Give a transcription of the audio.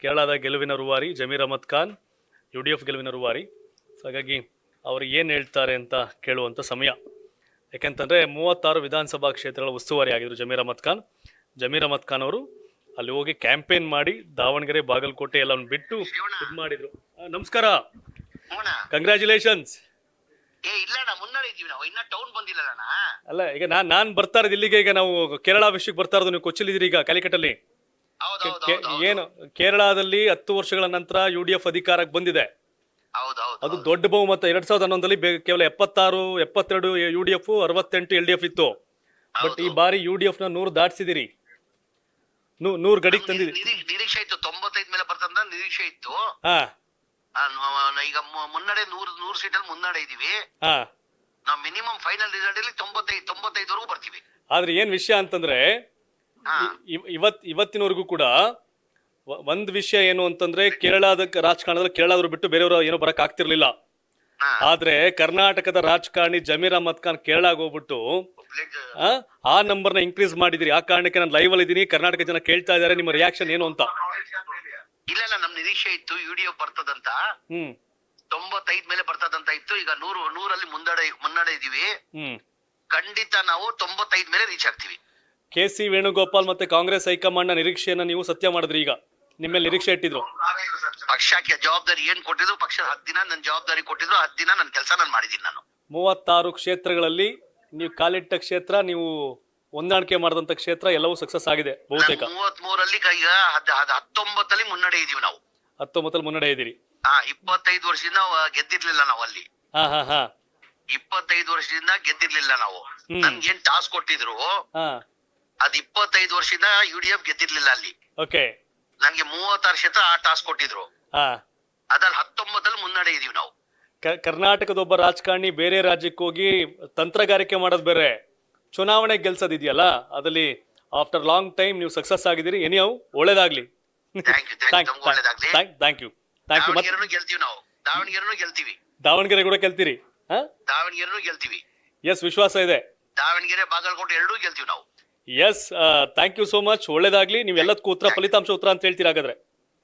ಕೇರಳದ ಗೆಲುವಿನ ರೂವಾರಿ ಜಮೀರ್ ಅಹಮದ್ ಖಾನ್, UDF ಗೆಲುವಿನ ರೂವಾರಿ. ಸೊ ಹಾಗಾಗಿ ಅವರು ಏನು ಹೇಳ್ತಾರೆ ಅಂತ ಕೇಳುವಂಥ ಸಮಯ. ಯಾಕೆಂತಂದರೆ 36 ವಿಧಾನಸಭಾ ಕ್ಷೇತ್ರಗಳ ಉಸ್ತುವಾರಿ ಆಗಿದ್ರು ಜಮೀರ್ ಅಹಮದ್ ಖಾನ್. ಜಮೀರ್ ಅಹಮದ್ ಖಾನ್ ಅವರು ಅಲ್ಲಿ ಹೋಗಿ ಕ್ಯಾಂಪೇನ್ ಮಾಡಿ ದಾವಣಗೆರೆ, ಬಾಗಲಕೋಟೆ ಎಲ್ಲ ಬಿಟ್ಟು ಇದು ಮಾಡಿದ್ರು. ನಮಸ್ಕಾರ, ಕಂಗ್ರ್ಯಾಚುಲೇಷನ್ಸ್. ಅಲ್ಲ, ಈಗ ನಾನು ಬರ್ತಾ ಇರೋದು ಇಲ್ಲಿಗೆ. ಈಗ ನಾವು ಕೇರಳ ವಿಷಯಕ್ಕೆ ಬರ್ತಾ ಇರೋದು. ನೀವು ಕೊಚ್ಚಿಲಿದ್ದೀರಿ ಈಗ ಕ್ಯಾಲಿಕಟ್ಟಲ್ಲಿ. ಏನು ಕೇರಳದಲ್ಲಿ 10 ವರ್ಷಗಳ ನಂತರ UDF ಅಧಿಕಾರಕ್ಕೆ ಬಂದಿದೆ. ಅದು ದೊಡ್ಡ ಬಹುಮತ. 2011ರಲ್ಲಿ ಕೇವಲ 76, 72 UDF, 68 LDF ಇತ್ತು. ಬಟ್ ಈ ಬಾರಿ UDF ನ 100 ದಾಟಿಸಿದಿರಿ. 100 ಗಡಿಗೆ ತಂದಿದ್ದೀರಿ. ನಿರೀಕ್ಷೆ ಇತ್ತು 95 ಮೇಲೆ ಬರ್ತಂತ ನಿರೀಕ್ಷೆ ಇತ್ತು. ಈಗ ಮುನ್ನಡೆ 100 ಸೀಟಲ್ಲಿ ಮುನ್ನಡೆ ಇದೀವಿ. ನಾವು ಮಿನಿಮಮ್ ಫೈನಲ್ ರಿಸಲ್ಟ್ ಅಲ್ಲಿ 95 ವರೆಗೂ ಬರ್ತೀವಿ. ಆದ್ರೆ ಏನ್ ವಿಷಯ ಅಂತಂದ್ರೆ ಇವತ್ತಿನವರೆಗೂ ಕೂಡ ಒಂದ್ ವಿಷಯ ಏನು ಅಂತಂದ್ರೆ, ಕೇರಳದ ರಾಜಕಾರಣದಲ್ಲಿ ಕೇರಳದವ್ರು ಬಿಟ್ಟು ಬೇರೆಯವರು ಏನೋ ಬರಕ್ ಆಗ್ತಿರ್ಲಿಲ್ಲ. ಆದ್ರೆ ಕರ್ನಾಟಕದ ರಾಜಕಾರಣಿ ಜಮೀರ್ ಅಹಮದ್ ಖಾನ್ ಕೇರಳಗೆ ಹೋಗ್ಬಿಟ್ಟು ಆ ನಂಬರ್ನ ಇನ್ಕ್ರೀಸ್ ಮಾಡಿದಿರಿ. ಆ ಕಾರಣಕ್ಕೆ ನಾನು ಲೈವ್ ಅಲ್ಲಿ ಇದ್ದೀನಿ. ಕರ್ನಾಟಕ ಜನ ಕೇಳ್ತಾ ಇದಾರೆ ನಿಮ್ಮ ರಿಯಾಕ್ಷನ್ ಏನು ಅಂತ. ಇಲ್ಲ, ನಮ್ ನಿರೀಕ್ಷೆ ಇತ್ತು UDF ಬರ್ತದಂತ. 95 ಮೇಲೆ ಬರ್ತದಂತ ಇತ್ತು. ಈಗ 100 ಮುನ್ನಡೆ ಇದೀವಿ. ಖಂಡಿತ ನಾವು 95 ಮೇಲೆ ರೀಚ್ ಆಗ್ತೀವಿ. KC ವೇಣುಗೋಪಾಲ್ ಮತ್ತೆ ಕಾಂಗ್ರೆಸ್ ಹೈಕಮಾಂಡ್ ನ ನಿರೀಕ್ಷೆಯನ್ನ ನೀವು ಸತ್ಯ ಮಾಡಿದ್ರಿ. ಈಗ ನಿಮ್ಮೇಲೆ ನಿರೀಕ್ಷೆ ಇಟ್ಟಿದ್ರು. ಪಕ್ಷಕ್ಕೆ ಜವಾಬ್ದಾರಿ ಏನ್ ಕೊಟ್ಟಿದ್ರು, ಪಕ್ಷ 10 ದಿನ ನನ್ ಜವಾಬ್ದಾರಿ ಕೊಟ್ಟಿದ್ರು. 10 ದಿನ ನನ್ನ ಕೆಲಸ ನಾನು ಮಾಡಿದೀನಿ. ನಾನು 36 ಕ್ಷೇತ್ರಗಳಲ್ಲಿ ನೀವು ಕಾಲಿಟ್ಟ ಕ್ಷೇತ್ರ, ನೀವು ಹೊಂದಾಣಿಕೆ ಮಾಡಿದಂತ ಕ್ಷೇತ್ರ ಎಲ್ಲವೂ ಸಕ್ಸಸ್ ಆಗಿದೆ ಬಹುತೇಕ. 33ರಲ್ಲಿ ಈಗ 19 ಮುನ್ನಡೆ ಇದೀವಿ ನಾವು. 19 ಮುನ್ನಡೆ ಇದೀರಿ. 25 ವರ್ಷದಿಂದ ಗೆದ್ದಿರ್ಲಿಲ್ಲ ನಾವು ಅಲ್ಲಿ. 25 ವರ್ಷದಿಂದ ಗೆದ್ದಿರ್ಲಿಲ್ಲ ನಾವು. ನನ್ಗೆ ಏನ್ ಟಾಸ್ಕ್ ಕೊಟ್ಟಿದ್ರು ಅದ್ 25 ವರ್ಷದಿಂದ UDF ಗೆದ್ದಿರ್ಲಿಲ್ಲ ಅಲ್ಲಿ. ಓಕೆ, ನನ್ಗೆ 36 ಕ್ಷೇತ್ರ ಆ ಟಾಸ್ಕ್ ಕೊಟ್ಟಿದ್ರು. ಅದ್ರಲ್ಲಿ 19 ಮುನ್ನಡೆ ಇದೀವಿ ನಾವು. ಕರ್ನಾಟಕದ ಒಬ್ಬ ರಾಜಕಾರಣಿ ಬೇರೆ ರಾಜ್ಯಕ್ಕೆ ಹೋಗಿ ತಂತ್ರಗಾರಿಕೆ ಮಾಡೋದು ಬೇರೆ, ಚುನಾವಣೆ ಗೆಲ್ಸೋದಿದೆಯಲ್ಲ, ಅದಲ್ಲಿ ಆಫ್ಟರ್ ಲಾಂಗ್ ಟೈಮ್ ನೀವು ಸಕ್ಸಸ್ ಆಗಿದ್ದೀರಿ. ಎನಿಯೌ, ಒಳ್ಳೇದಾಗ್ಲಿ. Thank you. ಗೆಲ್ತೀವಿ ನಾವು. ದಾವಣಗೆರೆನೂ ಗೆಲ್ತೀವಿ. ದಾವಣಗೆರೆ ಕೂಡ ಗೆಲ್ತೀರಿ? ದಾವಣಗೆರೆನೂ ಗೆಲ್ತೀವಿ. ಎಸ್, ವಿಶ್ವಾಸ ಇದೆ. ದಾವಣಗೆರೆ, ಬಾಗಲಕೋಟೆ ಎರಡೂ ಗೆಲ್ತೀವಿ ನಾವು. Yes, thank you so much. ಒಳ್ಳೇದಾಗ್ಲಿ. ನೀವು ಎಲ್ಲದಕ್ಕೂ ಫಲಿತಾಂಶ ಉತ್ತರ ಅಂತ ಹೇಳ್ತೀರಾ ಹಾಗಾದ್ರೆ?